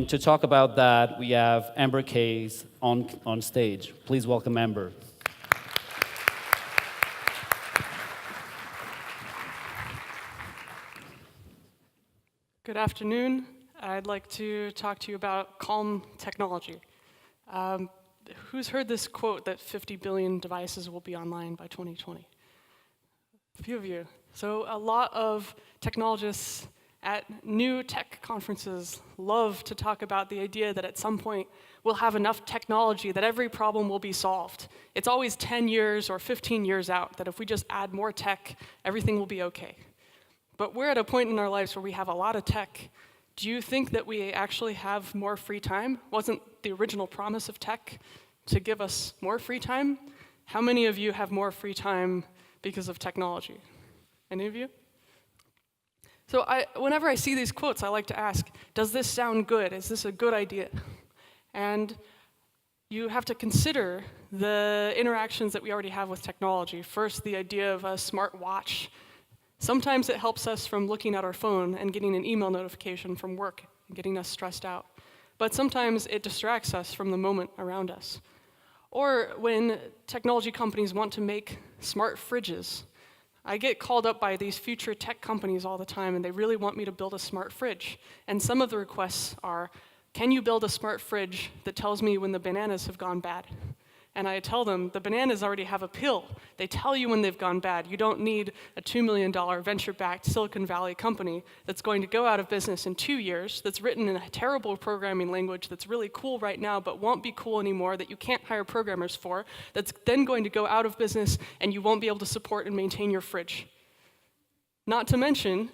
And to talk about that, we have Amber Case on stage. Please welcome Amber. Good afternoon. I'd like to talk to you about calm technology. Who's heard this quote that 50 billion devices will be online by 2020? A few of you. So a lot of technologists at new tech conferences love to talk about the idea that at some point we'll have enough technology that every problem will be solved. It's always 10 years or 15 years out that if we just add more tech, everything will be okay. But we're at a point in our lives where we have a lot of tech. Do you think that we actually have more free time? Wasn't the original promise of tech to give us more free time? How many of you have more free time because of technology? Any of you? So whenever I see these quotes, I like to ask, does this sound good? Is this a good idea? And you have to consider the interactions that we already have with technology. First, the idea of a smart watch. Sometimes it helps us from looking at our phone and getting an email notification from work and getting us stressed out. But sometimes it distracts us from the moment around us. Or when technology companies want to make smart fridges, I get called up by these future tech companies all the time, and they really want me to build a smart fridge. And some of the requests are, can you build a smart fridge that tells me when the bananas have gone bad? And I tell them, the bananas already have a pill. They tell you when they've gone bad. You don't need a $2 million venture-backed Silicon Valley company that's going to go out of business in 2 years, that's written in a terrible programming language that's really cool right now but won't be cool anymore, that you can't hire programmers for, that's then going to go out of business and you won't be able to support and maintain your fridge. Not to mention,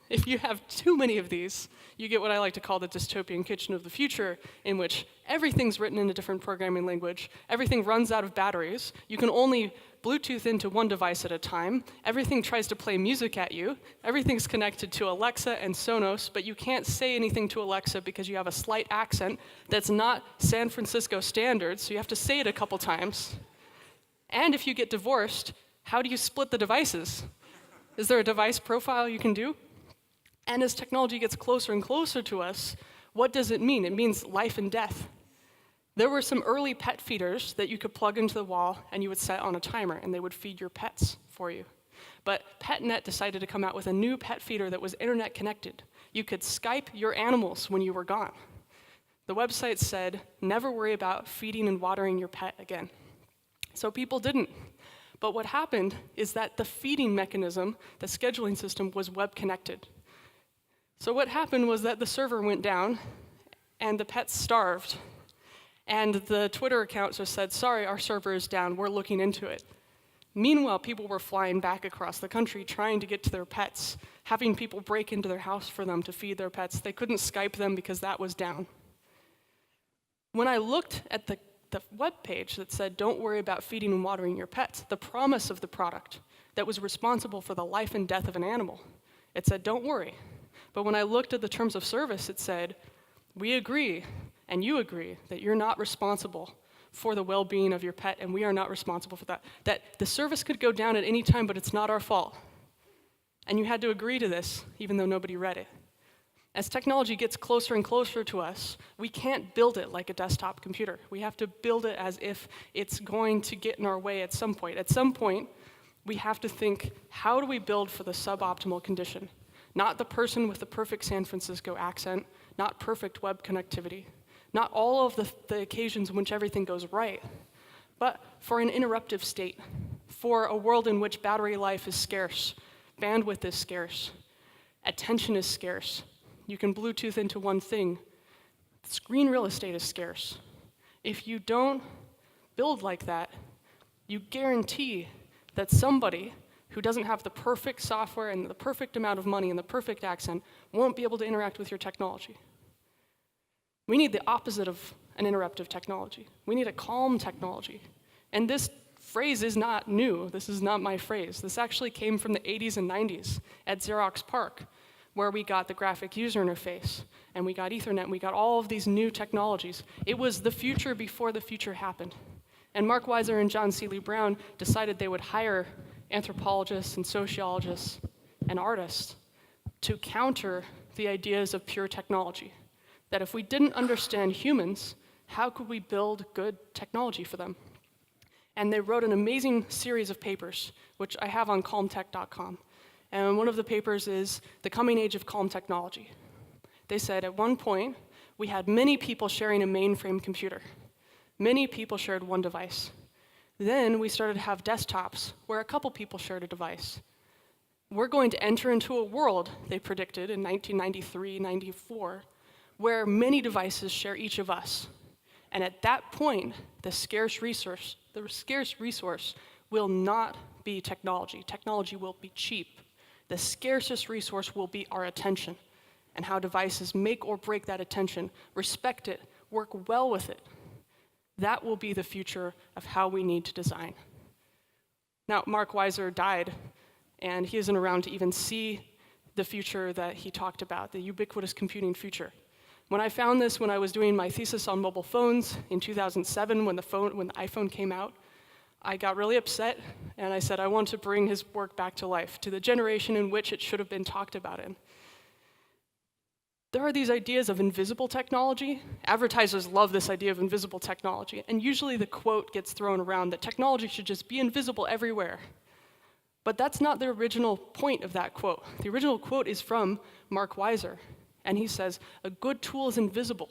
if you have too many of these, you get what I like to call the dystopian kitchen of the future, in which everything's written in a different programming language, everything runs out of batteries, you can only Bluetooth into one device at a time, everything tries to play music at you, everything's connected to Alexa and Sonos, but you can't say anything to Alexa because you have a slight accent that's not San Francisco standard, so you have to say it a couple times. And if you get divorced, how do you split the devices? Is there a device profile you can do? And as technology gets closer and closer to us, what does it mean? It means life and death. There were some early pet feeders that you could plug into the wall and you would set on a timer and they would feed your pets for you. But PetNet decided to come out with a new pet feeder that was internet connected. You could Skype your animals when you were gone. The website said, never worry about feeding and watering your pet again. So people didn't. But what happened is that the feeding mechanism, the scheduling system, was web connected. So what happened was that the server went down, and the pets starved. And the Twitter account just said, sorry, our server is down, we're looking into it. Meanwhile, people were flying back across the country trying to get to their pets, having people break into their house for them to feed their pets. They couldn't Skype them because that was down. When I looked at the web page that said, don't worry about feeding and watering your pets, the promise of the product that was responsible for the life and death of an animal, it said, don't worry. But when I looked at the terms of service, it said, we agree, and you agree, that you're not responsible for the well-being of your pet, and we are not responsible for that. That the service could go down at any time, but it's not our fault. And you had to agree to this, even though nobody read it. As technology gets closer and closer to us, we can't build it like a desktop computer. We have to build it as if it's going to get in our way at some point. At some point, we have to think, how do we build for the suboptimal condition? Not the person with the perfect San Francisco accent, not perfect web connectivity, not all of the occasions in which everything goes right, but for an interruptive state, for a world in which battery life is scarce, bandwidth is scarce, attention is scarce. You can Bluetooth into one thing. Screen real estate is scarce. If you don't build like that, you guarantee that somebody who doesn't have the perfect software and the perfect amount of money and the perfect accent won't be able to interact with your technology. We need the opposite of an interruptive technology. We need a calm technology. And this phrase is not new. This is not my phrase. This actually came from the 80s and 90s at Xerox PARC, where we got the graphic user interface, and we got Ethernet, and we got all of these new technologies. It was the future before the future happened. And Mark Weiser and John Seeley Brown decided they would hire anthropologists and sociologists and artists to counter the ideas of pure technology. that if we didn't understand humans, how could we build good technology for them? And they wrote an amazing series of papers, which I have on calmtech.com. And one of the papers is The Coming Age of Calm Technology. They said at one point, we had many people sharing a mainframe computer. Many people shared one device. Then we started to have desktops where a couple people shared a device. We're going to enter into a world, they predicted in 1993, 94, where many devices share each of us. And at that point, the scarce resource will not be technology. Technology will be cheap. The scarcest resource will be our attention and how devices make or break that attention, respect it, work well with it. That will be the future of how we need to design. Now, Mark Weiser died, and he isn't around to even see the future that he talked about, the ubiquitous computing future. When I found this when I was doing my thesis on mobile phones in 2007, when the iPhone came out, I got really upset, and I said I want to bring his work back to life, to the generation in which it should have been talked about in. There are these ideas of invisible technology. Advertisers love this idea of invisible technology, and usually the quote gets thrown around that technology should just be invisible everywhere. But that's not the original point of that quote. The original quote is from Mark Weiser, and he says, "A good tool is invisible.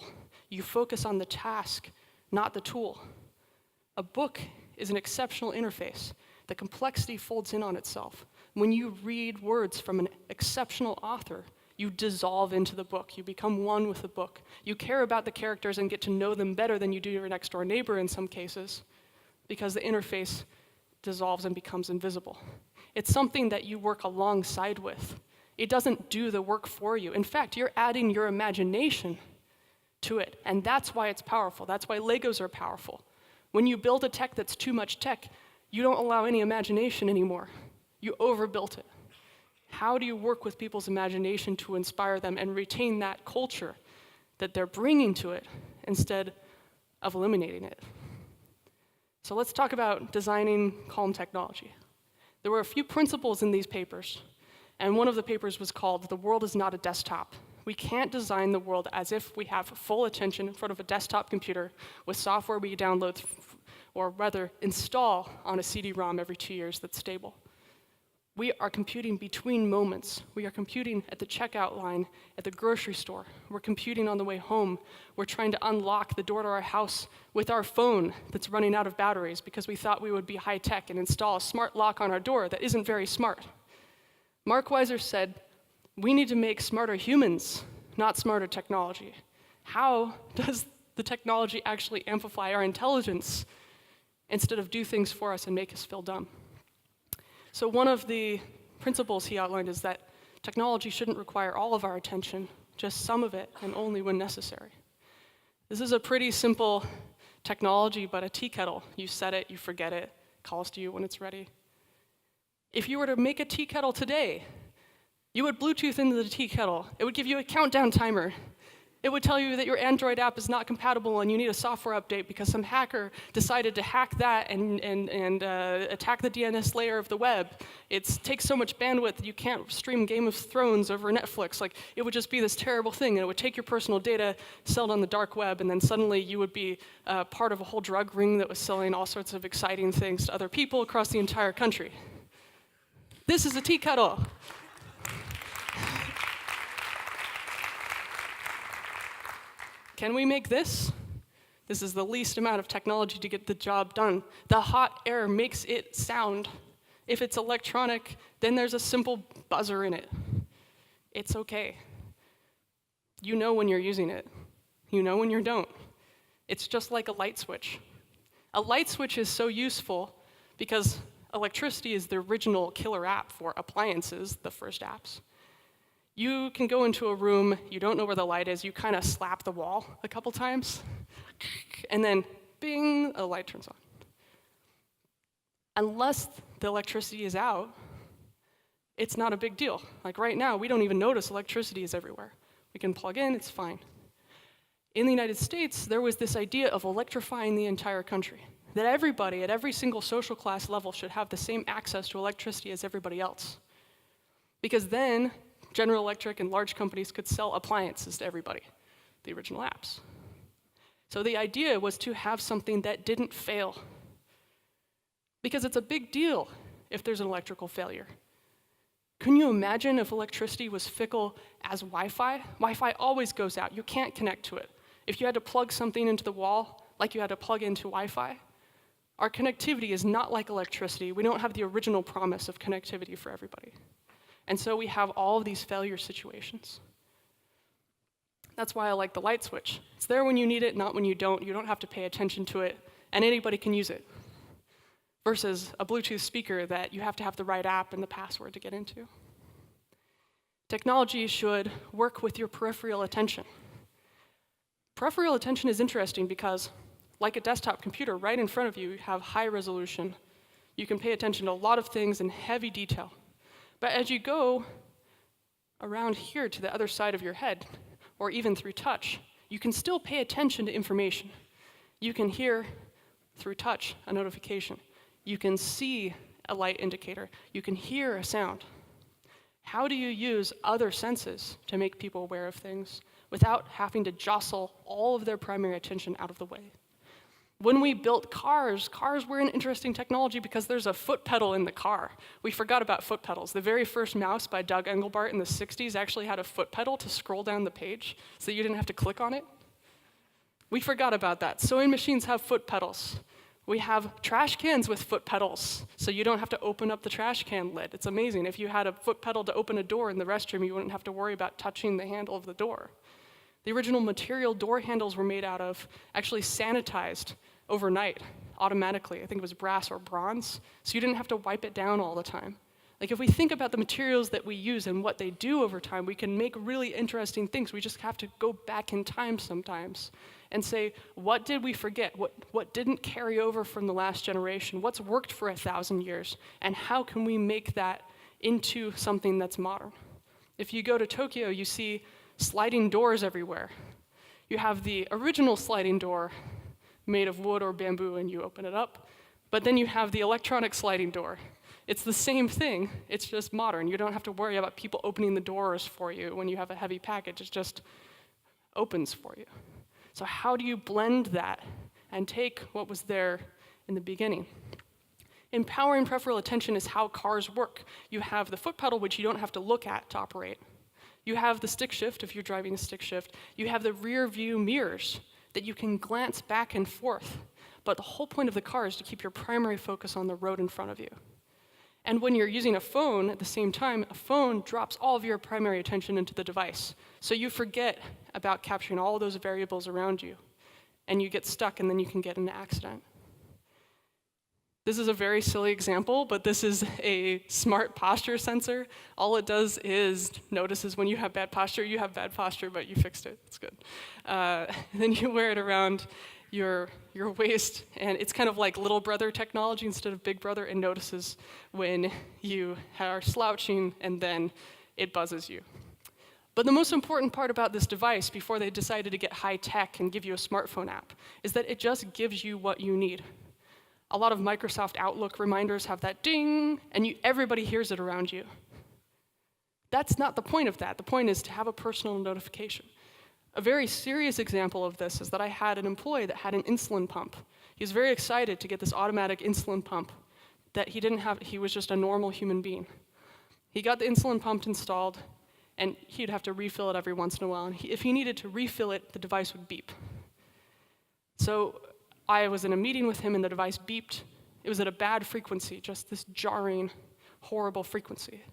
You focus on the task, not the tool. A book is an exceptional interface. The complexity folds in on itself. When you read words from an exceptional author, you dissolve into the book. You become one with the book. You care about the characters and get to know them better than you do your next door neighbor in some cases, because the interface dissolves and becomes invisible. It's something that you work alongside with. It doesn't do the work for you. In fact, you're adding your imagination to it, and that's why it's powerful. That's why Legos are powerful. When you build a tech that's too much tech, you don't allow any imagination anymore. You overbuilt it. How do you work with people's imagination to inspire them and retain that culture that they're bringing to it instead of eliminating it? So let's talk about designing calm technology. There were a few principles in these papers, and one of the papers was called "The World is Not a Desktop." We can't design the world as if we have full attention in front of a desktop computer with software we download, or rather install on a CD-ROM every 2 years that's stable. We are computing between moments. We are computing at the checkout line at the grocery store. We're computing on the way home. We're trying to unlock the door to our house with our phone that's running out of batteries because we thought we would be high-tech and install a smart lock on our door that isn't very smart. Mark Weiser said, we need to make smarter humans, not smarter technology. How does the technology actually amplify our intelligence instead of do things for us and make us feel dumb? So one of the principles he outlined is that technology shouldn't require all of our attention, just some of it, and only when necessary. This is a pretty simple technology, but a tea kettle. You set it, you forget it, calls to you when it's ready. If you were to make a tea kettle today, you would Bluetooth into the tea kettle. It would give you a countdown timer. It would tell you that your Android app is not compatible and you need a software update because some hacker decided to hack that and attack the DNS layer of the web. It takes so much bandwidth that you can't stream Game of Thrones over Netflix. Like, it would just be this terrible thing, and it would take your personal data, sell it on the dark web, and then suddenly you would be part of a whole drug ring that was selling all sorts of exciting things to other people across the entire country. This is a tea kettle. Can we make this? This is the least amount of technology to get the job done. The hot air makes it sound. If it's electronic, then there's a simple buzzer in it. It's okay. You know when you're using it. You know when you don't. It's just like a light switch. A light switch is so useful because electricity is the original killer app for appliances, the first apps. You can go into a room, you don't know where the light is, you kind of slap the wall a couple times, and then bing, a light turns on. Unless the electricity is out, it's not a big deal. Like right now, we don't even notice electricity is everywhere. We can plug in, it's fine. In the United States, there was this idea of electrifying the entire country, that everybody at every single social class level should have the same access to electricity as everybody else. Because then, General Electric and large companies could sell appliances to everybody. the original apps. So the idea was to have something that didn't fail, because it's a big deal if there's an electrical failure. Can you imagine if electricity was fickle as Wi-Fi? Wi-Fi always goes out. You can't connect to it. If you had to plug something into the wall, like you had to plug into Wi-Fi, our connectivity is not like electricity. We don't have the original promise of connectivity for everybody. And so we have all of these failure situations. That's why I like the light switch. It's there when you need it, not when you don't. You don't have to pay attention to it, and anybody can use it. Versus a Bluetooth speaker that you have to have the right app and the password to get into. Technology should work with your peripheral attention. Peripheral attention is interesting because, like a desktop computer, right in front of you, you have high resolution. You can pay attention to a lot of things in heavy detail. But as you go around here to the other side of your head, or even through touch, you can still pay attention to information. You can hear, through touch, a notification. You can see a light indicator. You can hear a sound. How do you use other senses to make people aware of things without having to jostle all of their primary attention out of the way? When we built cars were an interesting technology because there's a foot pedal in the car. We forgot about foot pedals. The very first mouse by Doug Engelbart in the 60s actually had a foot pedal to scroll down the page so you didn't have to click on it. We forgot about that. Sewing machines have foot pedals. We have trash cans with foot pedals, so you don't have to open up the trash can lid. It's amazing. If you had a foot pedal to open a door in the restroom, you wouldn't have to worry about touching the handle of the door. The original material door handles were made out of, actually sanitized overnight, automatically. I think it was brass or bronze, so you didn't have to wipe it down all the time. Like, if we think about the materials that we use and what they do over time, we can make really interesting things. We just have to go back in time sometimes and say, what did we forget? What didn't carry over from the last generation? What's worked for 1,000 years? And how can we make that into something that's modern? If you go to Tokyo, you see sliding doors everywhere. You have the original sliding door made of wood or bamboo, and you open it up. But then you have the electronic sliding door. It's the same thing, it's just modern. You don't have to worry about people opening the doors for you when you have a heavy package. It just opens for you. So how do you blend that and take what was there in the beginning? Empowering peripheral attention is how cars work. You have the foot pedal, which you don't have to look at to operate. You have the stick shift, if you're driving a stick shift. You have the rear view mirrors that you can glance back and forth. But the whole point of the car is to keep your primary focus on the road in front of you. And when you're using a phone at the same time, a phone drops all of your primary attention into the device. So you forget about capturing all those variables around you, and you get stuck, and then you can get in an accident. This is a very silly example, but this is a smart posture sensor. All it does is notices when you have bad posture, but you fixed it. It's good. Then you wear it around your waist, and it's kind of like little brother technology instead of big brother. It notices when you are slouching, and then it buzzes you. But the most important part about this device, before they decided to get high tech and give you a smartphone app, is that it just gives you what you need. A lot of Microsoft Outlook reminders have that ding, and everybody hears it around you. That's not the point of that. The point is to have a personal notification. A very serious example of this is that I had an employee that had an insulin pump. He was very excited to get this automatic insulin pump that he didn't have. He was just a normal human being. He got the insulin pump installed, and he'd have to refill it every once in a while. And if he needed to refill it, the device would beep. So I was in a meeting with him, and the device beeped. It was at a bad frequency, just this jarring, horrible frequency.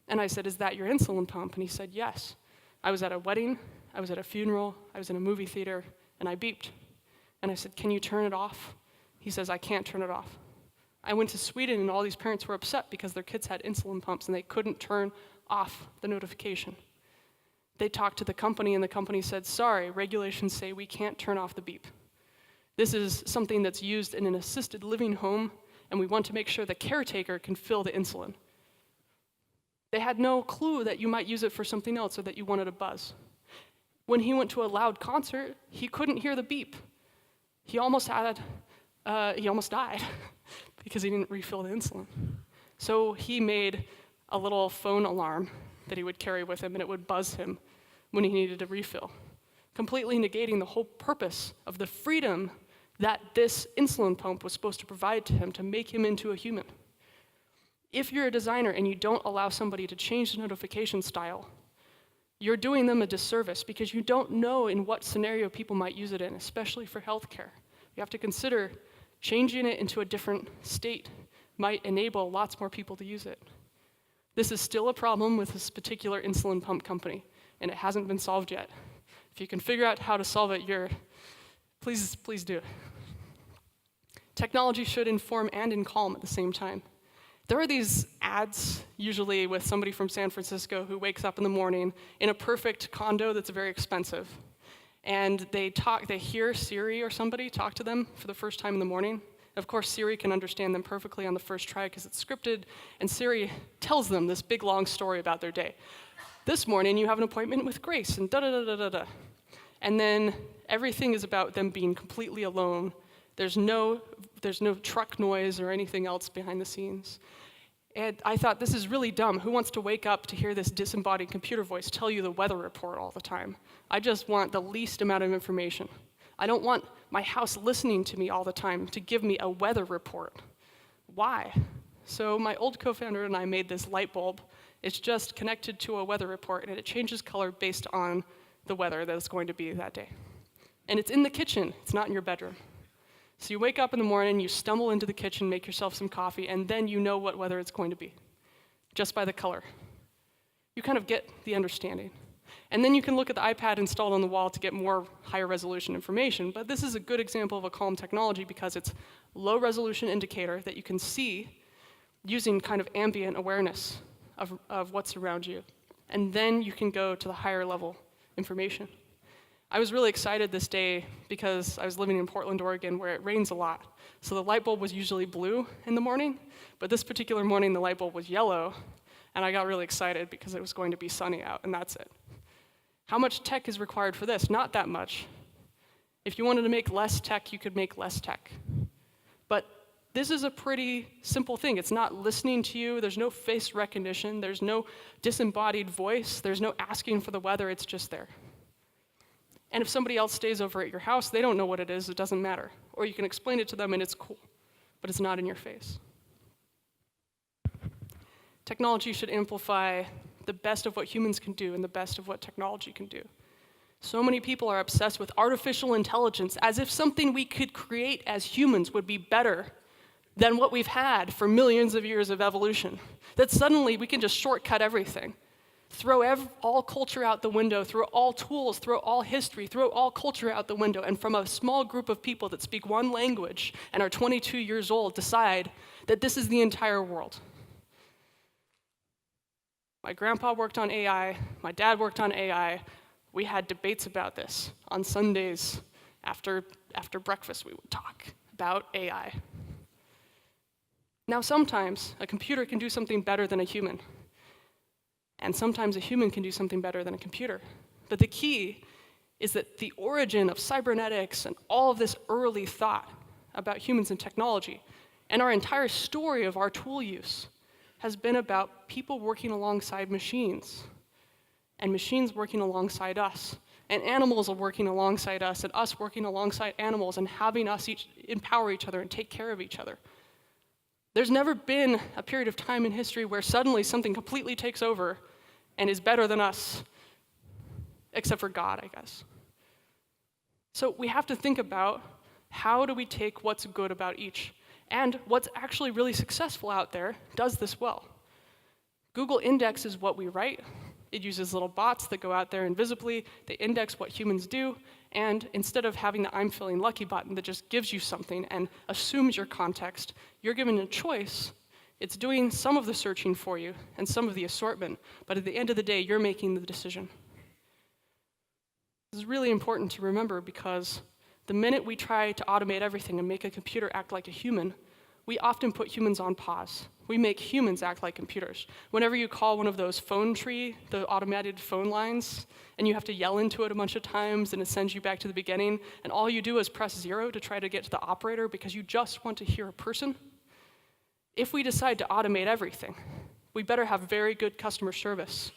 And I said, "Is that your insulin pump?" And he said, "Yes." I was at a wedding, I was at a funeral, I was in a movie theater, and I beeped. And I said, "Can you turn it off?" He says, "I can't turn it off." I went to Sweden, and all these parents were upset because their kids had insulin pumps, and they couldn't turn off the notification. They talked to the company, and the company said, "Sorry, regulations say we can't turn off the beep. This is something that's used in an assisted living home, and we want to make sure the caretaker can fill the insulin." They had no clue that you might use it for something else or that you wanted a buzz. When he went to a loud concert, he couldn't hear the beep. He almost died because he didn't refill the insulin. So he made a little phone alarm that he would carry with him, and it would buzz him when he needed a refill. completely negating the whole purpose of the freedom that this insulin pump was supposed to provide to him to make him into a human. If you're a designer and you don't allow somebody to change the notification style, you're doing them a disservice because you don't know in what scenario people might use it in, especially for healthcare. You have to consider changing it into a different state might enable lots more people to use it. This is still a problem with this particular insulin pump company, and it hasn't been solved yet. If you can figure out how to solve it, please do. Technology should inform and calm at the same time. There are these ads, usually with somebody from San Francisco who wakes up in the morning in a perfect condo that's very expensive. And they hear Siri or somebody talk to them for the first time in the morning. Of course, Siri can understand them perfectly on the first try because it's scripted, and Siri tells them this big, long story about their day. This morning, you have an appointment with Grace, and da-da-da-da-da-da. And then everything is about them being completely alone. There's no truck noise or anything else behind the scenes. And I thought, this is really dumb. Who wants to wake up to hear this disembodied computer voice tell you the weather report all the time? I just want the least amount of information. I don't want my house listening to me all the time to give me a weather report. Why? So my old co-founder and I made this light bulb. It's just connected to a weather report, and it changes color based on the weather that it's going to be that day. And it's in the kitchen. It's not in your bedroom. So you wake up in the morning, you stumble into the kitchen, make yourself some coffee, and then you know what weather it's going to be, just by the color. You kind of get the understanding. And then you can look at the iPad installed on the wall to get more higher resolution information, but this is a good example of a calm technology because it's low resolution indicator that you can see using kind of ambient awareness of what's around you. And then you can go to the higher level information. I was really excited this day because I was living in Portland, Oregon, where it rains a lot. So the light bulb was usually blue in the morning, but this particular morning the light bulb was yellow, and I got really excited because it was going to be sunny out, and that's it. How much tech is required for this? Not that much. If you wanted to make less tech, you could make less tech. But this is a pretty simple thing. It's not listening to you. There's no face recognition. There's no disembodied voice. There's no asking for the weather. It's just there. And if somebody else stays over at your house, they don't know what it is. It doesn't matter. Or you can explain it to them, and it's cool. But it's not in your face. Technology should amplify the best of what humans can do and the best of what technology can do. So many people are obsessed with artificial intelligence as if something we could create as humans would be better than what we've had for millions of years of evolution. That suddenly we can just shortcut everything. Throw all culture out the window, throw all tools, throw all history, throw all culture out the window, and from a small group of people that speak one language and are 22 years old decide that this is the entire world. My grandpa worked on AI, my dad worked on AI. We had debates about this. On Sundays, after breakfast, we would talk about AI. Now, sometimes a computer can do something better than a human. And sometimes a human can do something better than a computer. But the key is that the origin of cybernetics and all of this early thought about humans and technology, and our entire story of our tool use, has been about people working alongside machines, and machines working alongside us, and animals are working alongside us, and us working alongside animals, and having us each empower each other and take care of each other. There's never been a period of time in history where suddenly something completely takes over and is better than us, except for God, I guess. So we have to think about how do we take what's good about each, and what's actually really successful out there does this well. Google indexes what we write. It uses little bots that go out there invisibly. They index what humans do, and instead of having the I'm feeling lucky button that just gives you something and assumes your context, you're given a choice. It's doing some of the searching for you and some of the assortment, but at the end of the day, you're making the decision. This is really important to remember because the minute we try to automate everything and make a computer act like a human, we often put humans on pause. We make humans act like computers. Whenever you call one of those phone tree, the automated phone lines, and you have to yell into it a bunch of times and it sends you back to the beginning, and all you do is press 0 to try to get to the operator because you just want to hear a person, if we decide to automate everything, we better have very good customer service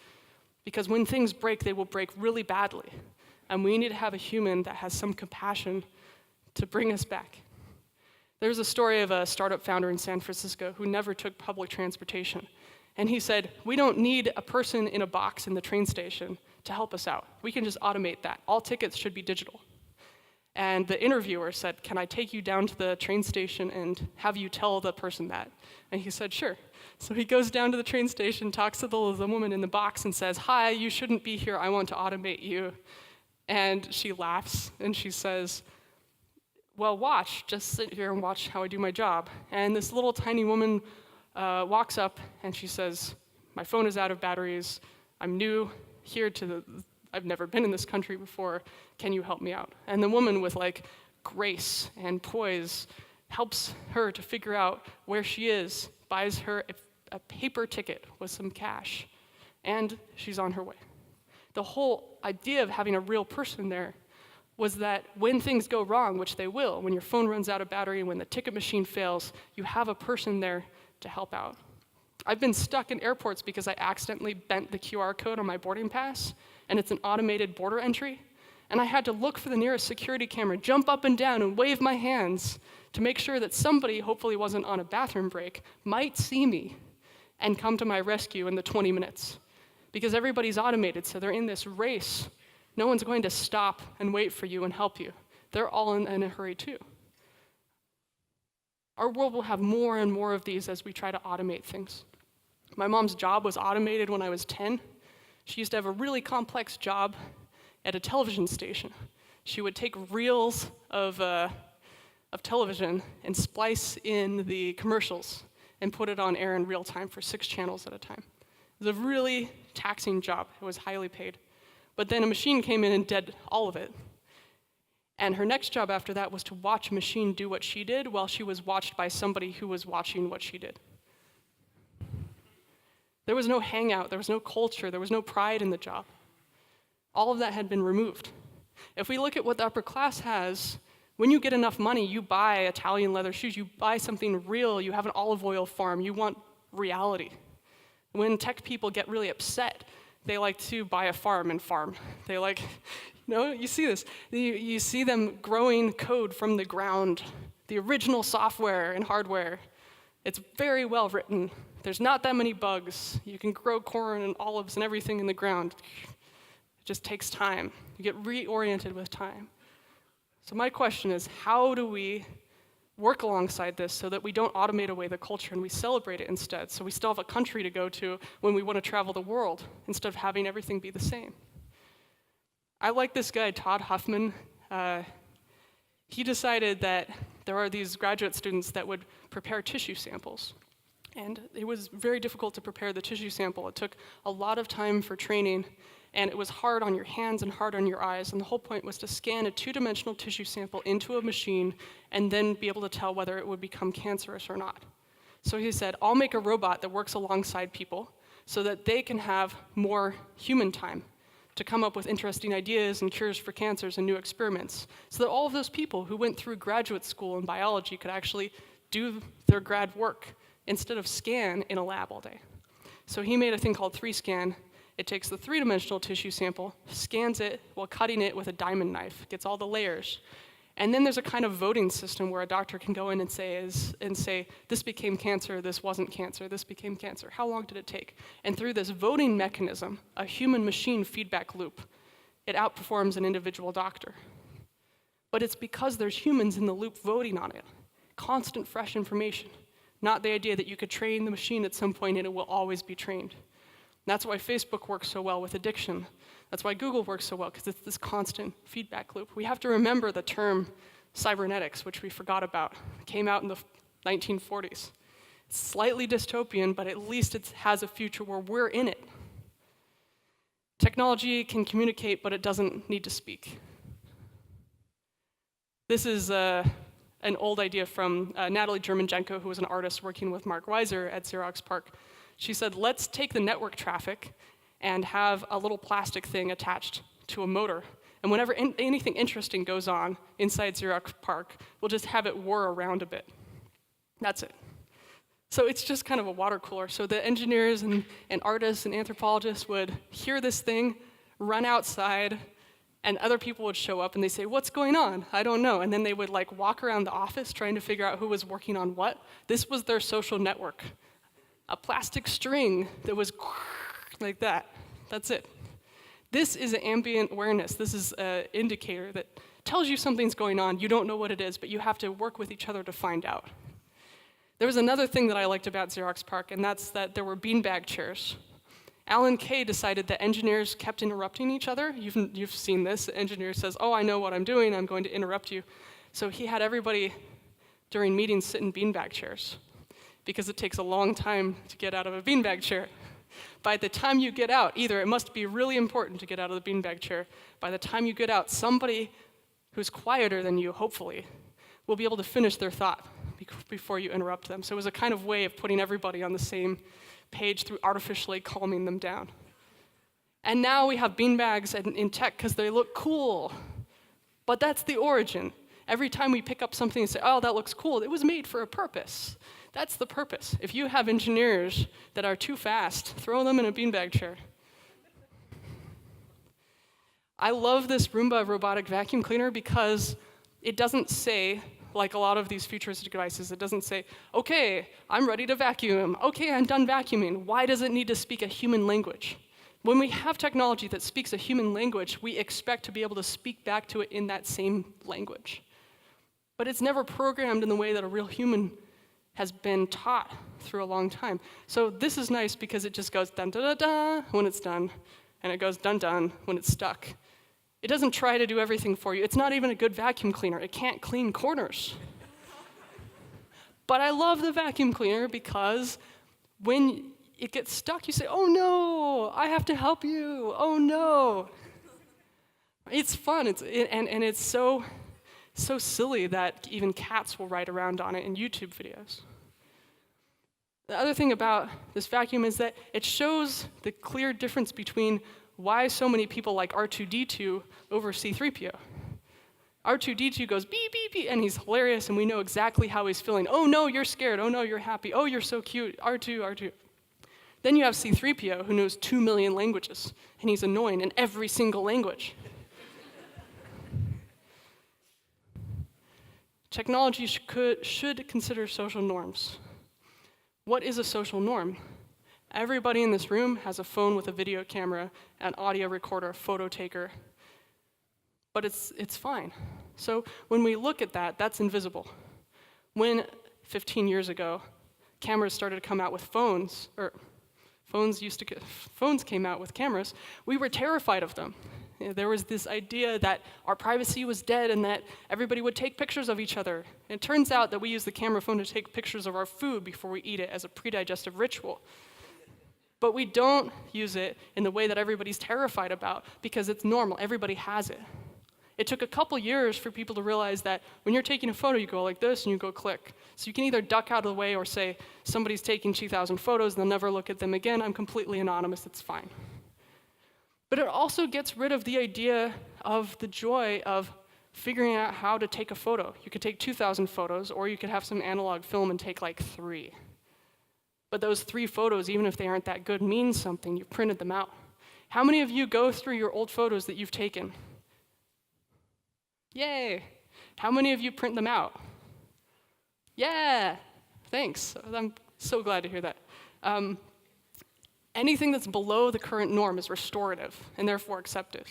because when things break, they will break really badly. and we need to have a human that has some compassion to bring us back. There's a story of a startup founder in San Francisco who never took public transportation. And he said, we don't need a person in a box in the train station to help us out. We can just automate that. All tickets should be digital. And the interviewer said, can I take you down to the train station and have you tell the person that? And he said, sure. So he goes down to the train station, talks to the woman in the box and says, hi, you shouldn't be here. I want to automate you. And she laughs and she says, well, watch. Just sit here and watch how I do my job. And this little tiny woman walks up and she says, my phone is out of batteries. I'm new here I've never been in this country before. Can you help me out? And the woman with like grace and poise helps her to figure out where she is, buys her a paper ticket with some cash, and she's on her way. The whole idea of having a real person there was that when things go wrong, which they will, when your phone runs out of battery, when the ticket machine fails, you have a person there to help out. I've been stuck in airports because I accidentally bent the QR code on my boarding pass, and it's an automated border entry, and I had to look for the nearest security camera, jump up and down, and wave my hands to make sure that somebody, hopefully wasn't on a bathroom break, might see me and come to my rescue in the 20 minutes. Because everybody's automated, so they're in this race. No one's going to stop and wait for you and help you. They're all in a hurry too. Our world will have more and more of these as we try to automate things. My mom's job was automated when I was 10. She used to have a really complex job at a television station. She would take reels of television and splice in the commercials and put it on air in real time for 6 channels at a time. It was a really taxing job. It was highly paid. But then a machine came in and did all of it. And her next job after that was to watch a machine do what she did while she was watched by somebody who was watching what she did. There was no hangout, there was no culture, there was no pride in the job. All of that had been removed. If we look at what the upper class has, when you get enough money, you buy Italian leather shoes, you buy something real, you have an olive oil farm, you want reality. When tech people get really upset, they like to buy a farm and farm. They like, you see this. You see them growing code from the ground, the original software and hardware. It's very well written. There's not that many bugs. You can grow corn and olives and everything in the ground. It just takes time. You get reoriented with time. So my question is, how do we work alongside this so that we don't automate away the culture and we celebrate it instead, so we still have a country to go to when we want to travel the world instead of having everything be the same? I like this guy, Todd Huffman. He decided that there are these graduate students that would prepare tissue samples. And it was very difficult to prepare the tissue sample. It took a lot of time for training, and it was hard on your hands and hard on your eyes. And the whole point was to scan a 2-dimensional tissue sample into a machine and then be able to tell whether it would become cancerous or not. So he said, I'll make a robot that works alongside people so that they can have more human time to come up with interesting ideas and cures for cancers and new experiments, so that all of those people who went through graduate school in biology could actually do their grad work instead of scan in a lab all day. So he made a thing called 3Scan. It takes the 3-dimensional tissue sample, scans it while cutting it with a diamond knife, gets all the layers. And then there's a kind of voting system where a doctor can go in and say, this became cancer, this wasn't cancer, this became cancer. How long did it take? And through this voting mechanism, a human-machine feedback loop, it outperforms an individual doctor. But it's because there's humans in the loop voting on it. Constant, fresh information. Not the idea that you could train the machine at some point and it will always be trained. That's why Facebook works so well with addiction. That's why Google works so well, because it's this constant feedback loop. We have to remember the term cybernetics, which we forgot about. It came out in the 1940s. It's slightly dystopian, but at least it has a future where we're in it. Technology can communicate, but it doesn't need to speak. This is an old idea from Natalie Jermenjenko, who was an artist working with Mark Weiser at Xerox PARC. She said, let's take the network traffic and have a little plastic thing attached to a motor. And whenever anything interesting goes on inside Xerox PARC, we'll just have it whir around a bit. That's it. So it's just kind of a water cooler. So the engineers and artists and anthropologists would hear this thing, run outside, And other people would show up and they say, what's going on? I don't know. And then they would like walk around the office trying to figure out who was working on what. This was their social network. A plastic string that was like that. That's it. This is ambient awareness. This is an indicator that tells you something's going on. You don't know what it is, but you have to work with each other to find out. There was another thing that I liked about Xerox PARC, and that's that there were beanbag chairs. Alan Kay decided that engineers kept interrupting each other. You've seen this. The engineer says, oh, I know what I'm doing. I'm going to interrupt you. So he had everybody during meetings sit in beanbag chairs because it takes a long time to get out of a beanbag chair. By the time you get out, either it must be really important to get out of the beanbag chair. By the time you get out, somebody who's quieter than you, hopefully, will be able to finish their thought before you interrupt them. So it was a kind of way of putting everybody on the same page through artificially calming them down. And now we have beanbags in tech because they look cool. But that's the origin. Every time we pick up something and say, oh, that looks cool, it was made for a purpose. That's the purpose. If you have engineers that are too fast, throw them in a beanbag chair. I love this Roomba robotic vacuum cleaner because it doesn't say, like a lot of these futuristic devices, it doesn't say, okay, I'm ready to vacuum. Okay, I'm done vacuuming. Why does it need to speak a human language? When we have technology that speaks a human language, we expect to be able to speak back to it in that same language. But it's never programmed in the way that a real human has been taught through a long time. So this is nice because it just goes dun-da-da-da when it's done, and it goes dun-dun when it's stuck. It doesn't try to do everything for you. It's not even a good vacuum cleaner. It can't clean corners. But I love the vacuum cleaner because when it gets stuck, you say, oh no, I have to help you, oh no. It's fun, and it's so silly that even cats will ride around on it in YouTube videos. The other thing about this vacuum is that it shows the clear difference between why so many people like R2-D2 over C3PO. R2-D2 goes beep, beep, beep, and he's hilarious, and we know exactly how he's feeling. Oh no, you're scared. Oh no, you're happy. Oh, you're so cute. R2. Then you have C3PO, who knows 2 million languages, and he's annoying in every single language. Technology should consider social norms. What is a social norm? Everybody in this room has a phone with a video camera, an audio recorder, a photo taker, but it's fine. So when we look at that, that's invisible. When 15 years ago, cameras started to come out with phones, or phones came out with cameras, we were terrified of them. There was this idea that our privacy was dead and that everybody would take pictures of each other. It turns out that we use the camera phone to take pictures of our food before we eat it as a pre-digestive ritual. But we don't use it in the way that everybody's terrified about because it's normal. Everybody has it. It took a couple years for people to realize that when you're taking a photo, you go like this and you go click. So you can either duck out of the way or say, somebody's taking 2,000 photos, they'll never look at them again, I'm completely anonymous, it's fine. But it also gets rid of the idea of the joy of figuring out how to take a photo. You could take 2,000 photos, or you could have some analog film and take like 3. But those 3 photos, even if they aren't that good, mean something. You printed them out. How many of you go through your old photos that you've taken? Yay! How many of you print them out? Yeah! Thanks. I'm so glad to hear that. Anything that's below the current norm is restorative and therefore accepted.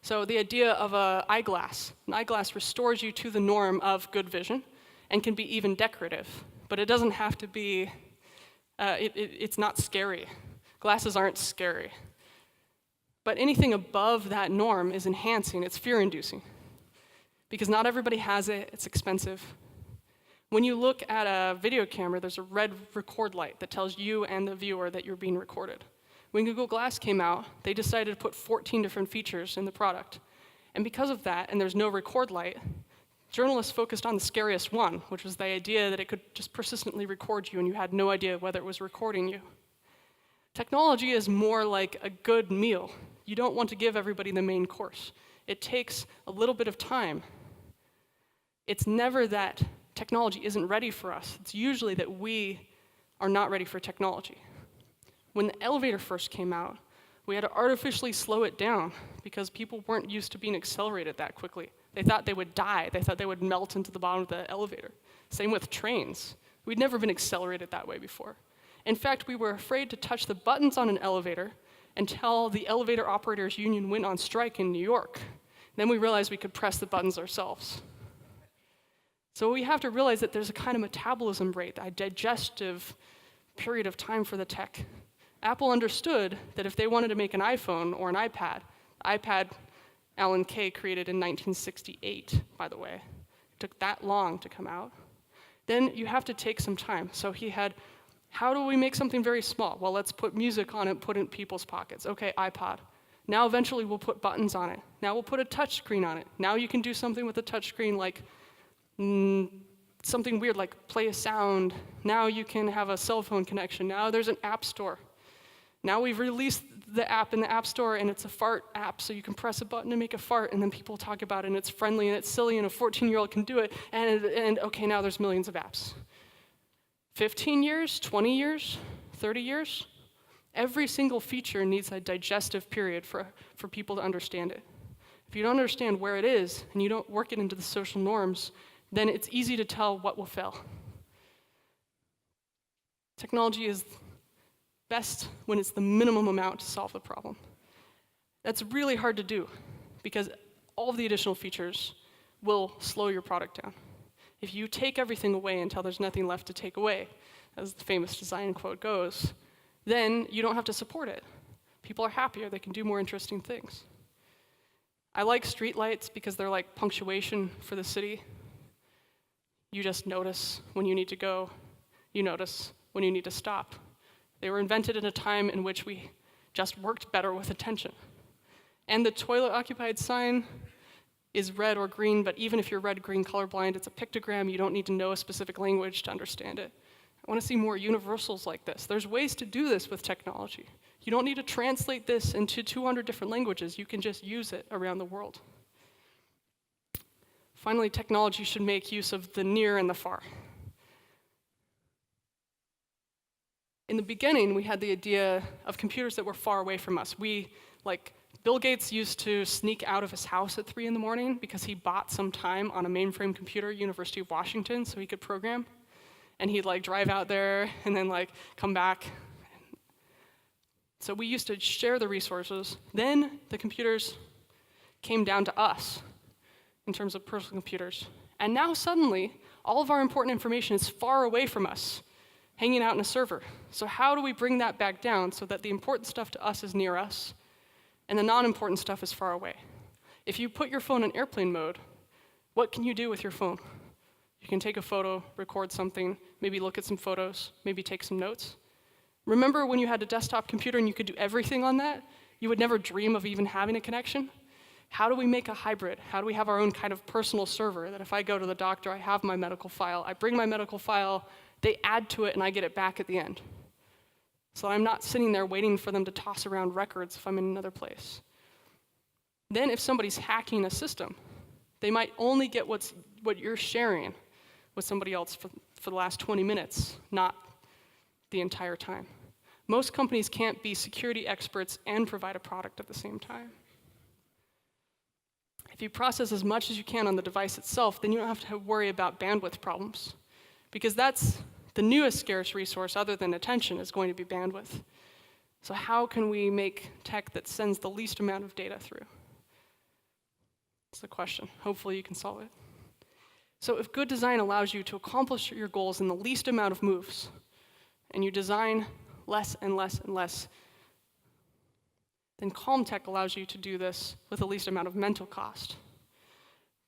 So the idea of an eyeglass restores you to the norm of good vision and can be even decorative, but it doesn't have to be, it's not scary. Glasses aren't scary. But anything above that norm is enhancing, it's fear-inducing. Because not everybody has it, it's expensive. When you look at a video camera, there's a red record light that tells you and the viewer that you're being recorded. When Google Glass came out, they decided to put 14 different features in the product. And because of that, and there's no record light, journalists focused on the scariest one, which was the idea that it could just persistently record you and you had no idea whether it was recording you. Technology is more like a good meal. You don't want to give everybody the main course. It takes a little bit of time. It's never that technology isn't ready for us. It's usually that we are not ready for technology. When the elevator first came out, We had to artificially slow it down because people weren't used to being accelerated that quickly. They thought they would die. They thought they would melt into the bottom of the elevator. Same with trains. We'd never been accelerated that way before. In fact, we were afraid to touch the buttons on an elevator until the elevator operators union went on strike in New York. Then we realized we could press the buttons ourselves. So we have to realize that there's a kind of metabolism rate, a digestive period of time for the tech. Apple understood that if they wanted to make an iPhone or an iPad, Alan Kay created in 1968, by the way. It took that long to come out. Then you have to take some time. So he had, how do we make something very small? Well, let's put music on it, put it in people's pockets. Okay, iPod. Now eventually we'll put buttons on it. Now we'll put a touch screen on it. Now you can do something with a touch screen like something weird like play a sound. Now you can have a cell phone connection. Now there's an app store. Now we've released the app in the App Store, and it's a fart app, so you can press a button to make a fart, and then people talk about it, and it's friendly, and it's silly, and a 14-year-old can do it, and okay, now there's millions of apps. 15 years, 20 years, 30 years? Every single feature needs a digestive period for people to understand it. If you don't understand where it is, and you don't work it into the social norms, then it's easy to tell what will fail. Technology is best when it's the minimum amount to solve the problem. That's really hard to do because all of the additional features will slow your product down. If you take everything away until there's nothing left to take away, as the famous design quote goes, then you don't have to support it. People are happier, they can do more interesting things. I like streetlights because they're like punctuation for the city. You just notice when you need to go, you notice when you need to stop. They were invented in a time in which we just worked better with attention. And the toilet occupied sign is red or green, but even if you're red-green colorblind, it's a pictogram. You don't need to know a specific language to understand it. I want to see more universals like this. There's ways to do this with technology. You don't need to translate this into 200 different languages. You can just use it around the world. Finally, technology should make use of the near and the far. In the beginning, we had the idea of computers that were far away from us. Bill Gates used to sneak out of his house at 3 in the morning because he bought some time on a mainframe computer, University of Washington, so he could program. And he'd drive out there and then come back. So we used to share the resources. Then the computers came down to us in terms of personal computers. And now suddenly, all of our important information is far away from us, hanging out in a server. So how do we bring that back down so that the important stuff to us is near us and the non-important stuff is far away? If you put your phone in airplane mode, what can you do with your phone? You can take a photo, record something, maybe look at some photos, maybe take some notes. Remember when you had a desktop computer and you could do everything on that? You would never dream of even having a connection? How do we make a hybrid? How do we have our own kind of personal server that if I go to the doctor, I have my medical file, I bring my medical file, they add to it, and I get it back at the end. So I'm not sitting there waiting for them to toss around records if I'm in another place. Then if somebody's hacking a system, they might only get what you're sharing with somebody else for the last 20 minutes, not the entire time. Most companies can't be security experts and provide a product at the same time. If you process as much as you can on the device itself, then you don't have to worry about bandwidth problems, because that's the newest scarce resource other than attention is going to be bandwidth. So how can we make tech that sends the least amount of data through? That's the question. Hopefully you can solve it. So if good design allows you to accomplish your goals in the least amount of moves, and you design less and less and less, then calm tech allows you to do this with the least amount of mental cost.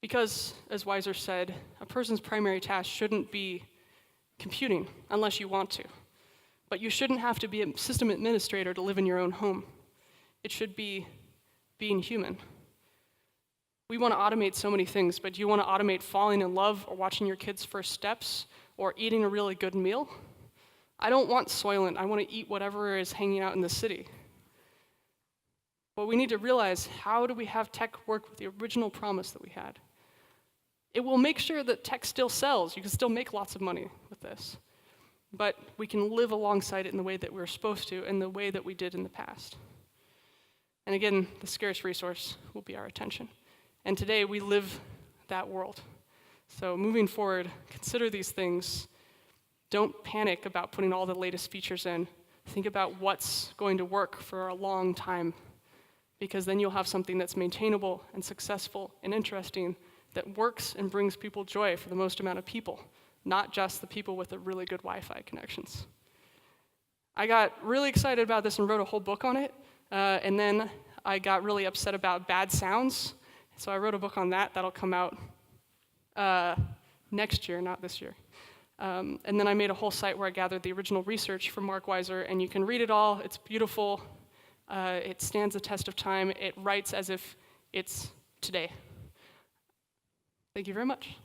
Because, as Weiser said, a person's primary task shouldn't be computing, unless you want to. But you shouldn't have to be a system administrator to live in your own home. It should be being human. We want to automate so many things, but do you want to automate falling in love or watching your kids' first steps or eating a really good meal? I don't want Soylent. I want to eat whatever is hanging out in the city. But we need to realize, how do we have tech work with the original promise that we had? It will make sure that tech still sells. You can still make lots of money with this. But we can live alongside it in the way that we're supposed to, and the way that we did in the past. And again, the scarce resource will be our attention. And today we live that world. So moving forward, consider these things. Don't panic about putting all the latest features in. Think about what's going to work for a long time, because then you'll have something that's maintainable and successful and interesting, that works and brings people joy for the most amount of people, not just the people with the really good Wi-Fi connections. I got really excited about this and wrote a whole book on it, and then I got really upset about bad sounds, so I wrote a book on that. That'll come out next year, not this year. And then I made a whole site where I gathered the original research from Mark Weiser, and you can read it all. It's beautiful. It stands the test of time. It writes as if it's today. Thank you very much.